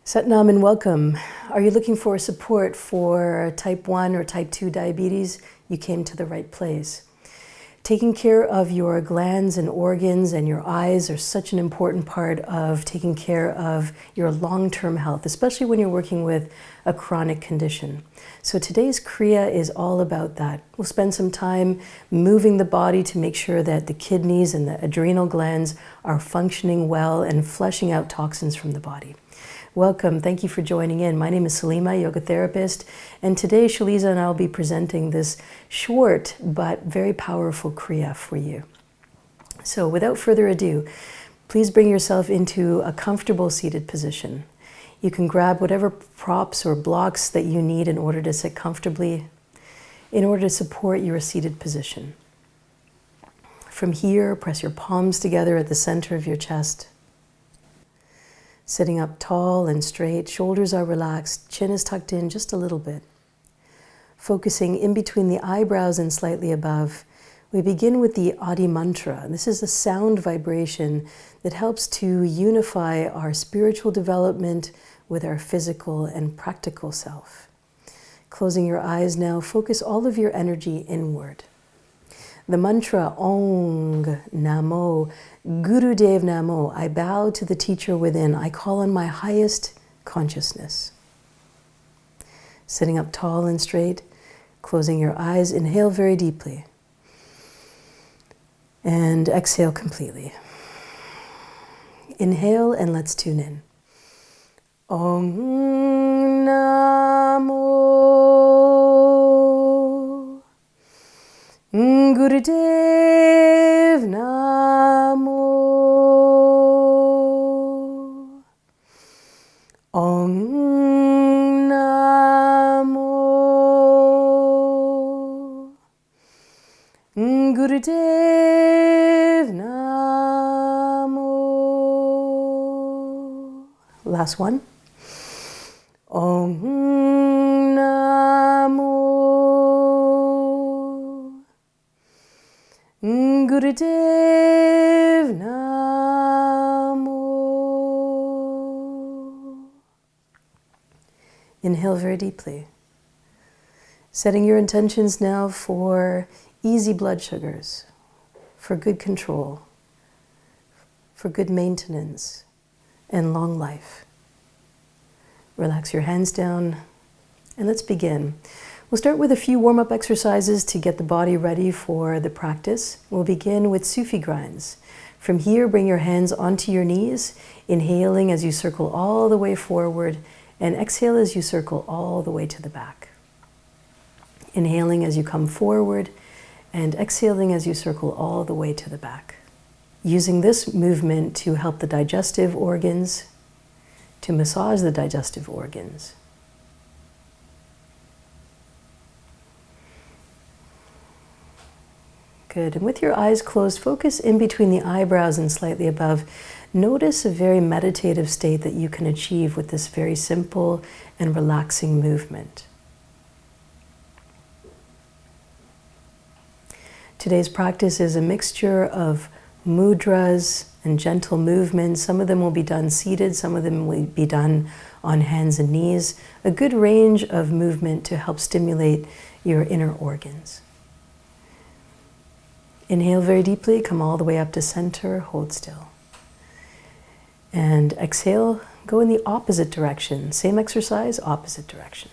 Satnam and welcome. Are you looking for support for type 1 or type 2 diabetes? You came to the right place. Taking care of your glands and organs and your eyes are such an important part of taking care of your long-term health, especially when you're working with a chronic condition. So today's kriya is all about that. We'll spend some time moving the body to make sure that the kidneys and the adrenal glands are functioning well and flushing out toxins from the body. Welcome, thank you for joining in. My name is Salima, yoga therapist, and today Shaliza and I will be presenting this short but very powerful kriya for you. So without further ado, please bring yourself into a comfortable seated position. You can grab whatever props or blocks that you need in order to sit comfortably, in order to support your seated position. From here, press your palms together at the center of your chest. Sitting up tall and straight, shoulders are relaxed, chin is tucked in just a little bit. Focusing in between the eyebrows and slightly above, we begin with the Adi mantra. This is a sound vibration that helps to unify our spiritual development with our physical and practical self. Closing your eyes now, focus all of your energy inward. The mantra Ong Namo Gurudev Namo. I bow to the teacher within. I call on my highest consciousness. Sitting up tall and straight, closing your eyes, inhale very deeply. And exhale completely. Inhale and let's tune in. Ong Namo Gurudev Namo Om Namo Gurudev Namo. Last one. Om Namo Gurudev Namo. Inhale very deeply. Setting your intentions now for easy blood sugars, for good control, for good maintenance, and long life. Relax your hands down, and let's begin. We'll start with a few warm-up exercises to get the body ready for the practice. We'll begin with Sufi grinds. From here, bring your hands onto your knees, inhaling as you circle all the way forward, and exhale as you circle all the way to the back. Inhaling as you come forward, and exhaling as you circle all the way to the back. Using this movement to help the digestive organs, to massage the digestive organs. Good, and with your eyes closed, focus in between the eyebrows and slightly above. Notice a very meditative state that you can achieve with this very simple and relaxing movement. Today's practice is a mixture of mudras and gentle movements. Some of them will be done seated, some of them will be done on hands and knees. A good range of movement to help stimulate your inner organs. Inhale very deeply, come all the way up to center, hold still. And exhale, go in the opposite direction. Same exercise, opposite direction.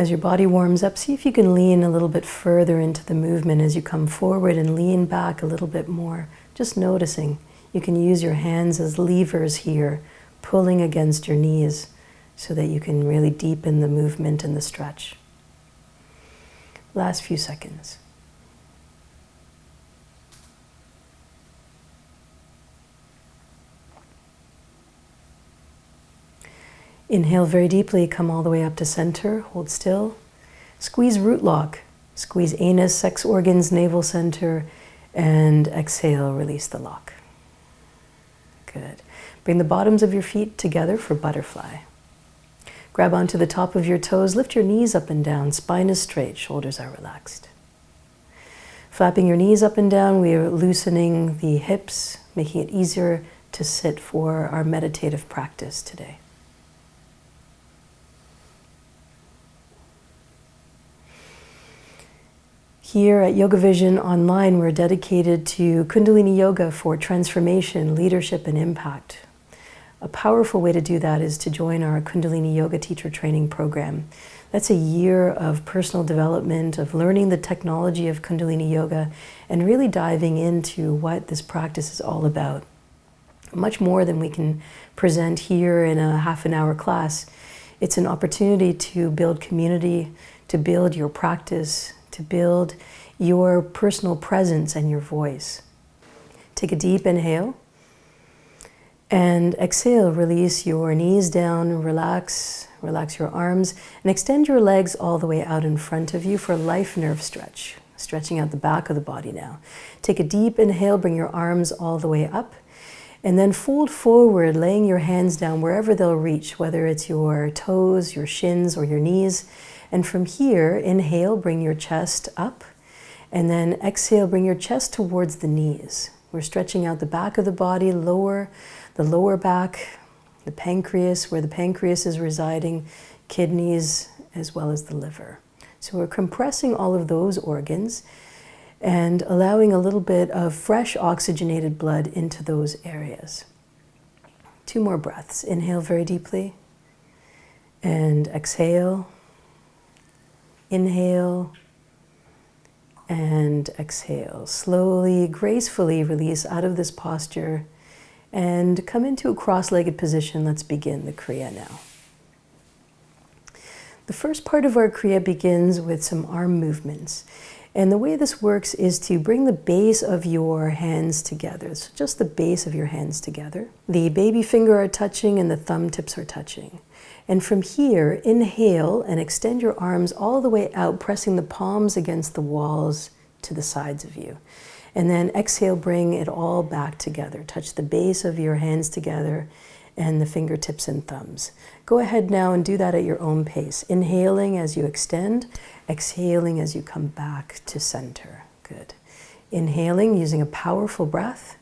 As your body warms up, see if you can lean a little bit further into the movement as you come forward and lean back a little bit more. Just noticing You can use your hands as levers here, pulling against your knees so that you can really deepen the movement and the stretch. Last few seconds. Inhale very deeply, come all the way up to center, hold still. Squeeze root lock, squeeze anus, sex organs, navel center, and exhale, release the lock. Good. Bring the bottoms of your feet together for butterfly. Grab onto the top of your toes, lift your knees up and down, spine is straight, shoulders are relaxed. Flapping your knees up and down, we are loosening the hips, making it easier to sit for our meditative practice today. Here at YogaVision Online, we're dedicated to Kundalini Yoga for transformation, leadership, and impact. A powerful way to do that is to join our Kundalini Yoga teacher training program. That's a year of personal development, of learning the technology of Kundalini Yoga, and really diving into what this practice is all about. Much more than we can present here in a half-an-hour class. It's an opportunity to build community, to build your practice, to build your personal presence and your voice. Take a deep inhale and exhale, release your knees down, relax your arms, and extend your legs all the way out in front of you for a life nerve stretch, stretching out the back of the body now. Take a deep inhale, bring your arms all the way up, and then fold forward, laying your hands down wherever they'll reach, whether it's your toes, your shins, or your knees. And from here, inhale, bring your chest up, and then exhale, bring your chest towards the knees. We're stretching out the back of the body, the lower back, the pancreas, where the pancreas is residing, kidneys, as well as the liver. So we're compressing all of those organs and allowing a little bit of fresh oxygenated blood into those areas. 2 more breaths. Inhale very deeply and exhale. Inhale and exhale. Slowly, gracefully release out of this posture and come into a cross-legged position. Let's begin the kriya now. The first part of our kriya begins with some arm movements. And the way this works is to bring the base of your hands together. So just the base of your hands together. The baby finger are touching and the thumb tips are touching. And from here, inhale and extend your arms all the way out, pressing the palms against the walls to the sides of you. And then exhale, bring it all back together. Touch the base of your hands together and the fingertips and thumbs. Go ahead now and do that at your own pace. Inhaling as you extend, exhaling as you come back to center. Good. Inhaling using a powerful breath.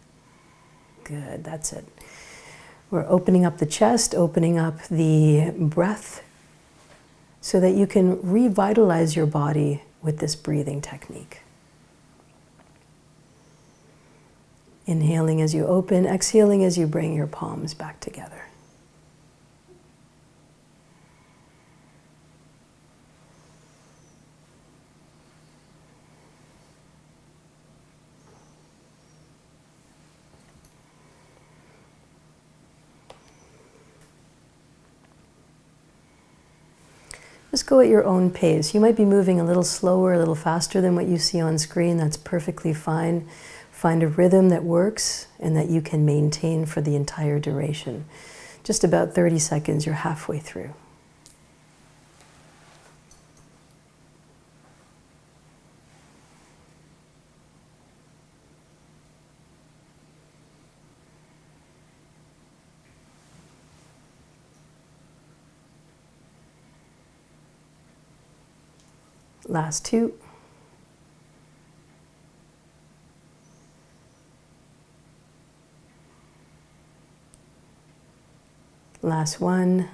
Good, that's it. We're opening up the chest, opening up the breath so that you can revitalize your body with this breathing technique. Inhaling as you open, exhaling as you bring your palms back together. Just go at your own pace. You might be moving a little slower, a little faster than what you see on screen. That's perfectly fine. Find a rhythm that works and that you can maintain for the entire duration. Just about 30 seconds, you're halfway through. Last 2. Last 1.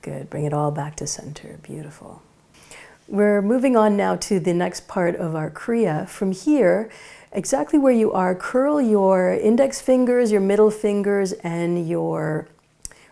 Good. Bring it all back to center. Beautiful. We're moving on now to the next part of our kriya. From here, exactly where you are, curl your index fingers, your middle fingers, and your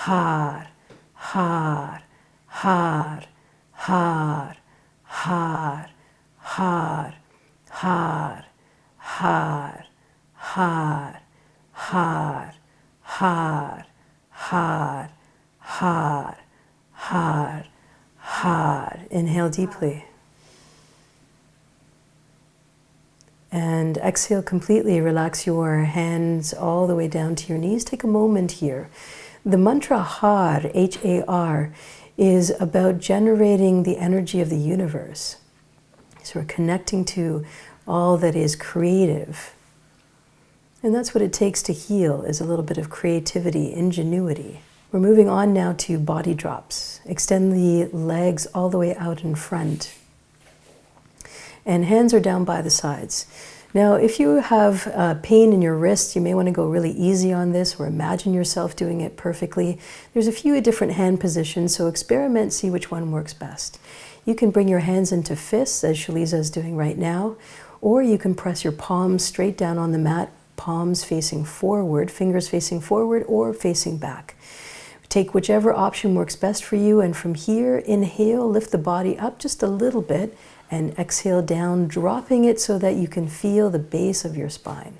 har, har, har, har, har, har, har, har, har, har, har, har, har, har, har. Inhale deeply. And exhale completely. Relax your hands all the way down to your knees. Take a moment here. The mantra har, H-A-R, is about generating the energy of the universe. So we're connecting to all that is creative. And that's what it takes to heal, is a little bit of creativity, ingenuity. We're moving on now to body drops. Extend the legs all the way out in front. And hands are down by the sides. Now, if you have pain in your wrists, you may want to go really easy on this, or imagine yourself doing it perfectly. There's a few different hand positions, so experiment, see which one works best. You can bring your hands into fists, as Shaliza is doing right now, or you can press your palms straight down on the mat, palms facing forward, fingers facing forward or facing back. Take whichever option works best for you, and from here, inhale, lift the body up just a little bit, and exhale down, dropping it so that you can feel the base of your spine.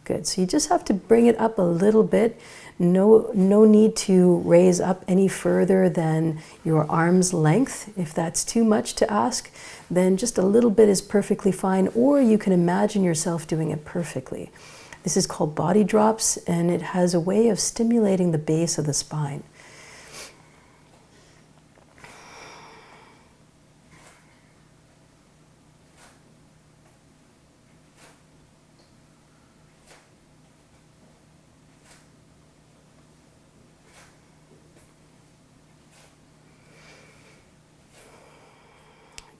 Good, so you just have to bring it up a little bit. No need to raise up any further than your arm's length. If that's too much to ask, then just a little bit is perfectly fine, or you can imagine yourself doing it perfectly. This is called body drops, and it has a way of stimulating the base of the spine.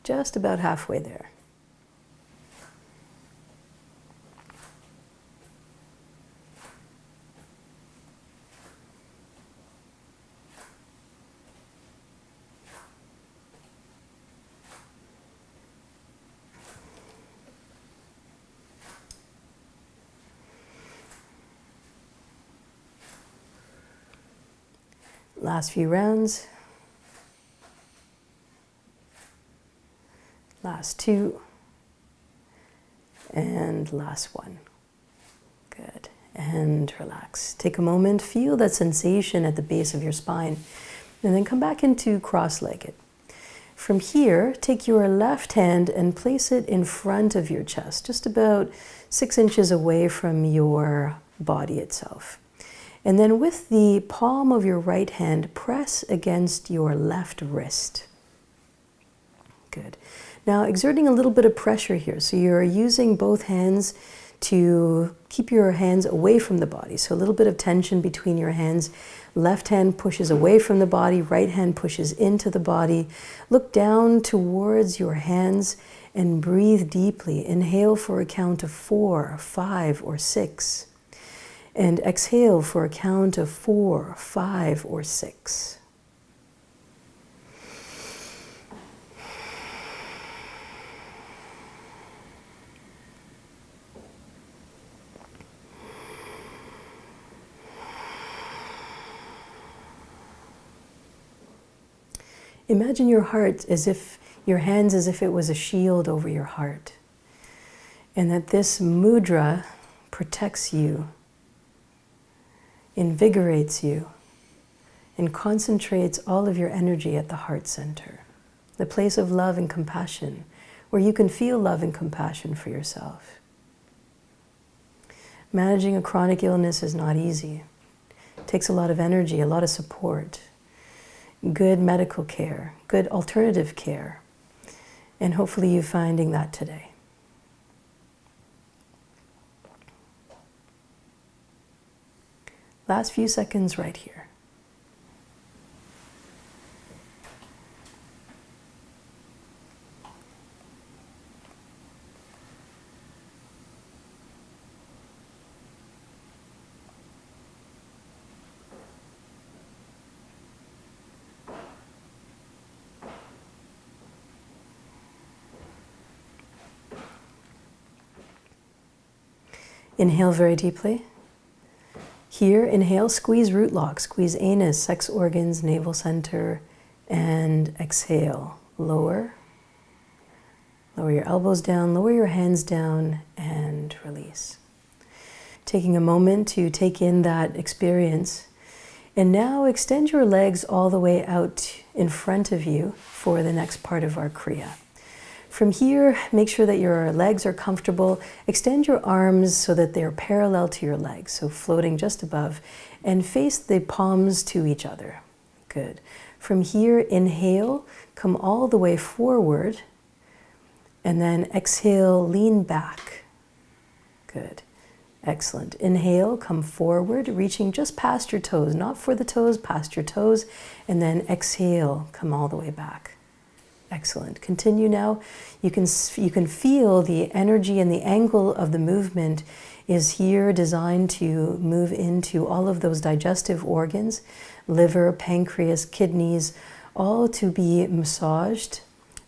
Just about halfway there. Last few rounds. Last two. And last one. Good. And relax. Take a moment, feel that sensation at the base of your spine, and then come back into cross-legged. From here, take your left hand and place it in front of your chest, just about 6 inches away from your body itself. And then with the palm of your right hand, press against your left wrist. Good. Now, exerting a little bit of pressure here. So you're using both hands to keep your hands away from the body. So a little bit of tension between your hands. Left hand pushes away from the body, right hand pushes into the body. Look down towards your hands and breathe deeply. Inhale for a count of 4, 5, or 6. And exhale for a count of 4, 5, or 6. Imagine your heart as if, your hands as if it was a shield over your heart. And that this mudra protects you, invigorates you, and concentrates all of your energy at the heart center, the place of love and compassion, where you can feel love and compassion for yourself. Managing a chronic illness is not easy. It takes a lot of energy, a lot of support, good medical care, good alternative care, and hopefully you're finding that today. Last few seconds right here. Inhale very deeply. Here, inhale, squeeze root lock, squeeze anus, sex organs, navel center, and exhale. Lower. Lower your elbows down, lower your hands down, and release. Taking a moment to take in that experience. And now extend your legs all the way out in front of you for the next part of our kriya. From here, make sure that your legs are comfortable. Extend your arms so that they're parallel to your legs, so floating just above, and face the palms to each other. Good. From here, inhale, come all the way forward, and then exhale, lean back. Good. Excellent. Inhale, come forward, reaching just past your toes, not for the toes, past your toes, and then exhale, come all the way back. Excellent. Continue now. You can feel the energy and the angle of the movement is here designed to move into all of those digestive organs, liver, pancreas, kidneys, all to be massaged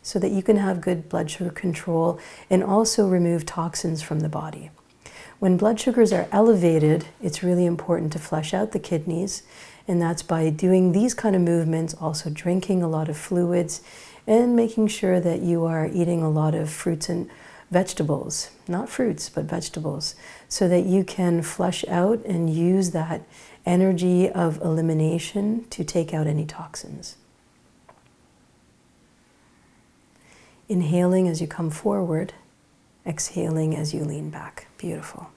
so that you can have good blood sugar control and also remove toxins from the body. When blood sugars are elevated, it's really important to flush out the kidneys, and that's by doing these kind of movements, also drinking a lot of fluids, and making sure that you are eating a lot of fruits and vegetables, not fruits, but vegetables, so that you can flush out and use that energy of elimination to take out any toxins. Inhaling as you come forward, exhaling as you lean back. Beautiful.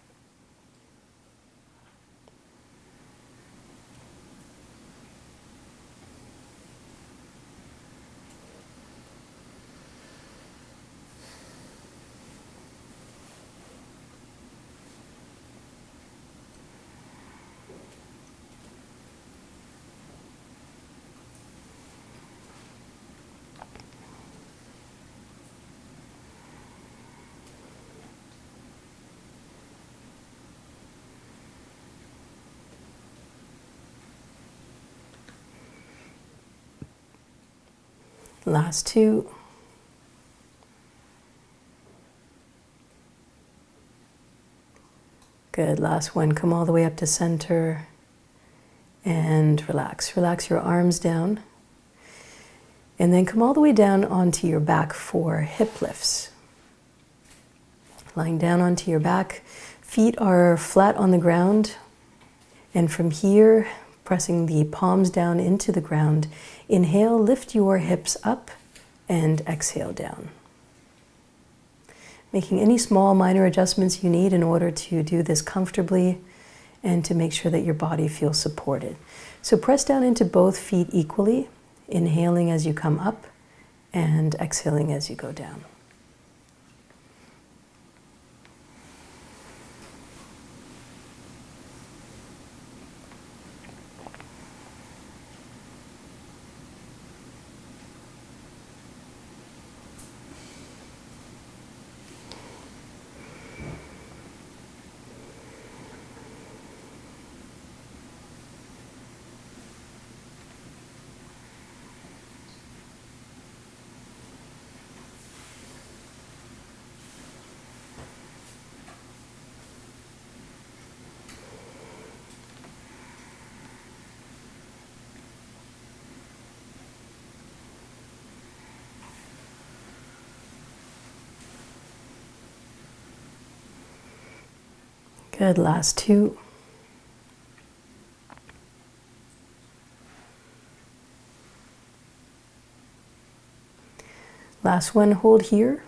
Last two. Good. Last one. Come all the way up to center and relax. Relax your arms down. And then come all the way down onto your back for hip lifts. Lying down onto your back. Feet are flat on the ground. And from here, pressing the palms down into the ground, inhale, lift your hips up, and exhale down. Making any small minor adjustments you need in order to do this comfortably and to make sure that your body feels supported. So press down into both feet equally, inhaling as you come up and exhaling as you go down. Good, last two. Last one, hold here.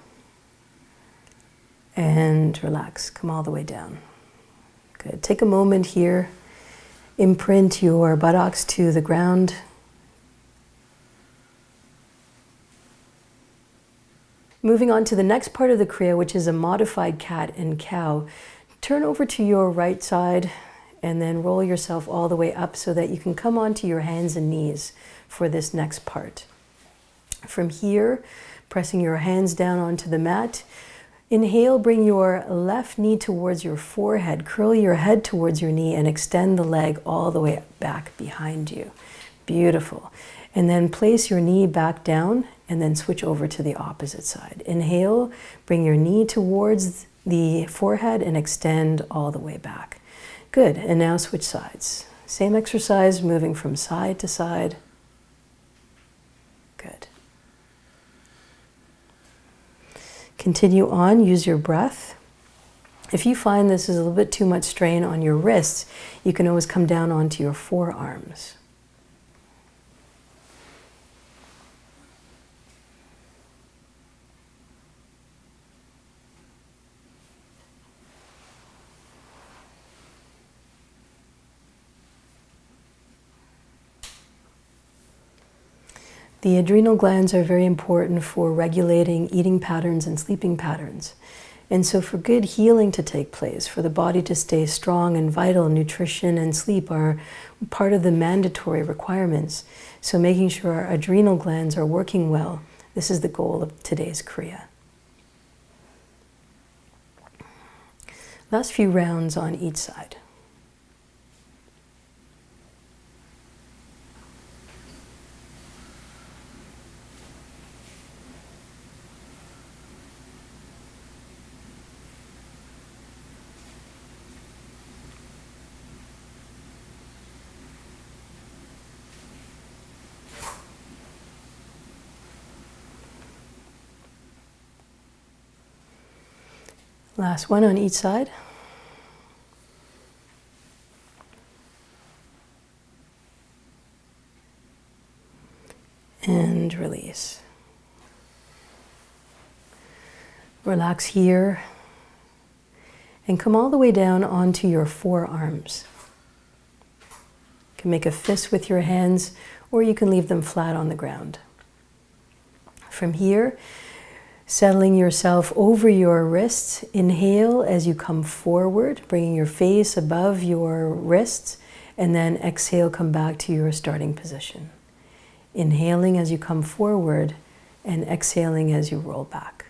And relax, come all the way down. Good, take a moment here. Imprint your buttocks to the ground. Moving on to the next part of the kriya, which is a modified cat and cow. Turn over to your right side and then roll yourself all the way up so that you can come onto your hands and knees for this next part. From here, pressing your hands down onto the mat, inhale, bring your left knee towards your forehead, curl your head towards your knee and extend the leg all the way back behind you. Beautiful. And then place your knee back down and then switch over to the opposite side. Inhale, bring your knee towards the forehead and extend all the way back. Good, and now switch sides. Same exercise, moving from side to side. Good. Continue on, use your breath. If you find this is a little bit too much strain on your wrists, you can always come down onto your forearms. The adrenal glands are very important for regulating eating patterns and sleeping patterns. And so for good healing to take place, for the body to stay strong and vital, nutrition and sleep are part of the mandatory requirements. So making sure our adrenal glands are working well, this is the goal of today's kriya. Last few rounds on each side. Last one on each side. And release. Relax here and come all the way down onto your forearms. You can make a fist with your hands or you can leave them flat on the ground. From here, settling yourself over your wrists, inhale as you come forward, bringing your face above your wrists, and then exhale, come back to your starting position. Inhaling as you come forward and exhaling as you roll back.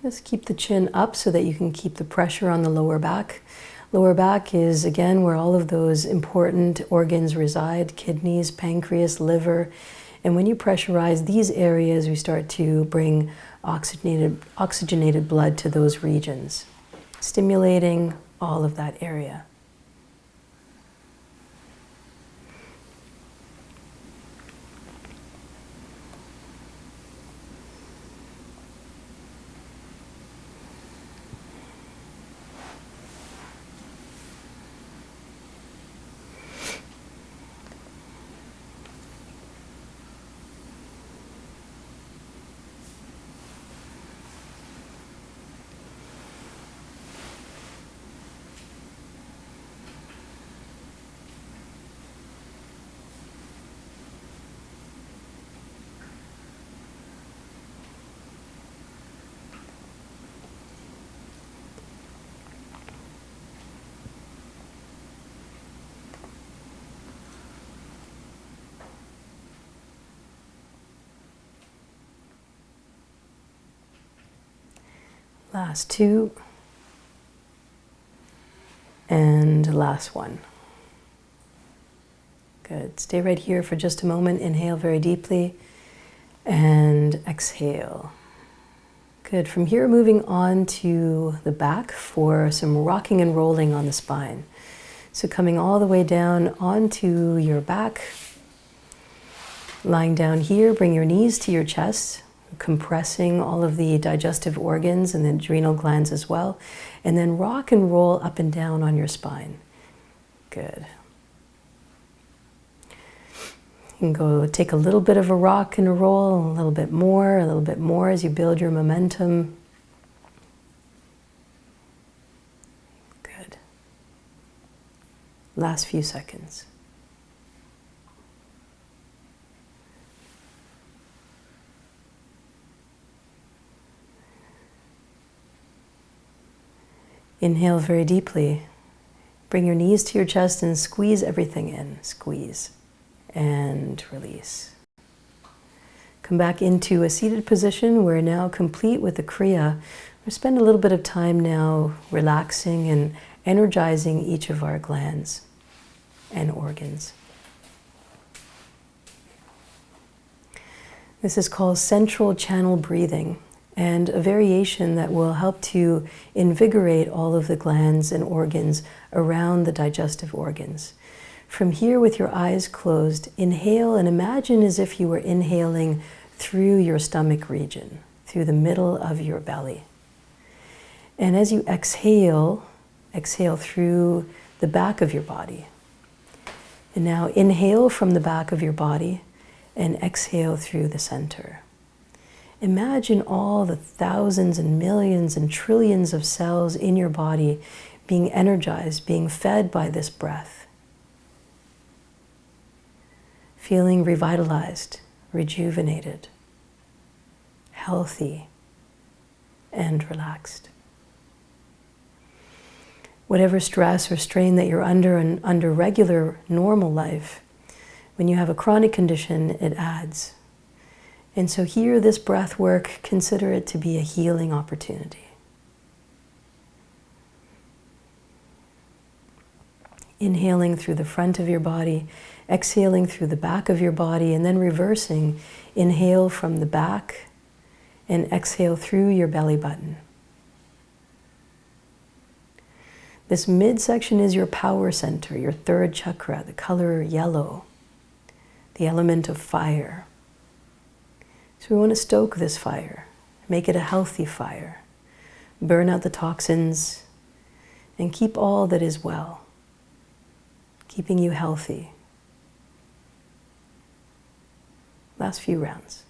Just keep the chin up so that you can keep the pressure on the lower back. Lower back is, again, where all of those important organs reside, kidneys, pancreas, liver. And when you pressurize these areas, we start to bring oxygenated blood to those regions, stimulating all of that area. Last two. And last one. Good. Stay right here for just a moment. Inhale very deeply and exhale. Good. From here, moving on to the back for some rocking and rolling on the spine. So coming all the way down onto your back, lying down here, bring your knees to your chest, compressing all of the digestive organs and the adrenal glands as well, and then rock and roll up and down on your spine. Good. You can go take a little bit of a rock and a roll, a little bit more as you build your momentum. Good. Last few seconds. Inhale very deeply. Bring your knees to your chest and squeeze everything in. Squeeze and release. Come back into a seated position. We're now complete with the kriya. We'll spend a little bit of time now relaxing and energizing each of our glands and organs. This is called central channel breathing, and a variation that will help to invigorate all of the glands and organs around the digestive organs. From here, with your eyes closed, inhale and imagine as if you were inhaling through your stomach region, through the middle of your belly. And as you exhale, exhale through the back of your body. And now inhale from the back of your body and exhale through the center. Imagine all the thousands and millions and trillions of cells in your body being energized, being fed by this breath. Feeling revitalized, rejuvenated, healthy, and relaxed. Whatever stress or strain that you're under and under regular, normal life, when you have a chronic condition, it adds. And so here, this breath work, consider it to be a healing opportunity. Inhaling through the front of your body, exhaling through the back of your body, and then reversing. Inhale from the back and exhale through your belly button. This midsection is your power center, your third chakra, the color yellow, the element of fire. So we want to stoke this fire, make it a healthy fire, burn out the toxins, and keep all that is well, keeping you healthy. Last few rounds.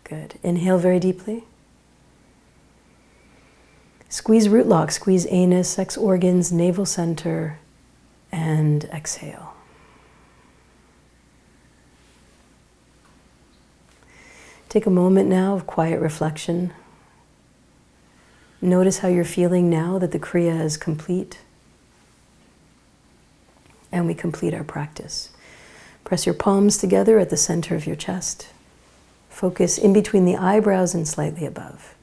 Good. Inhale very deeply. Squeeze root lock, squeeze anus, sex organs, navel center, and exhale. Take a moment now of quiet reflection. Notice how you're feeling now that the kriya is complete. And we complete our practice. Press your palms together at the center of your chest. Focus in between the eyebrows and slightly above.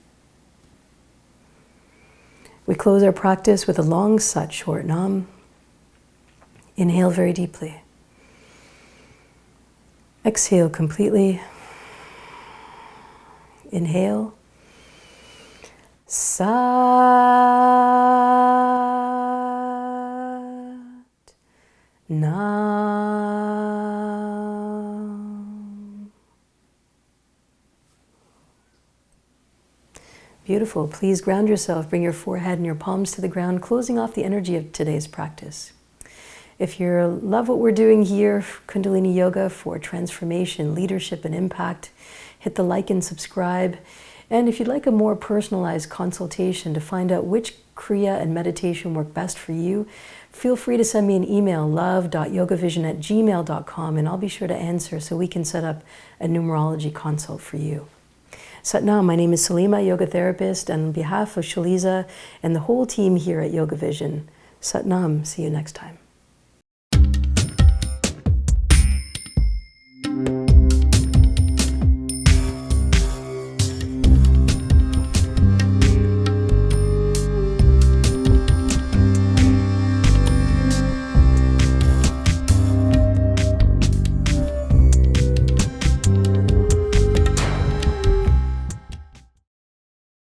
We close our practice with a long sat, short nam. Inhale very deeply. Exhale completely. Inhale. Sat Nam. Beautiful. Please ground yourself. Bring your forehead and your palms to the ground, closing off the energy of today's practice. If you love what we're doing here, Kundalini Yoga for transformation, leadership, and impact, hit the like and subscribe. And if you'd like a more personalized consultation to find out which kriya and meditation work best for you, feel free to send me an email, love.yogavision@gmail.com, and I'll be sure to answer so we can set up a numerology consult for you. Sat Nam, my name is Salima, yoga therapist, and on behalf of Shaliza and the whole team here at YogaVision, Sat Nam, see you next time.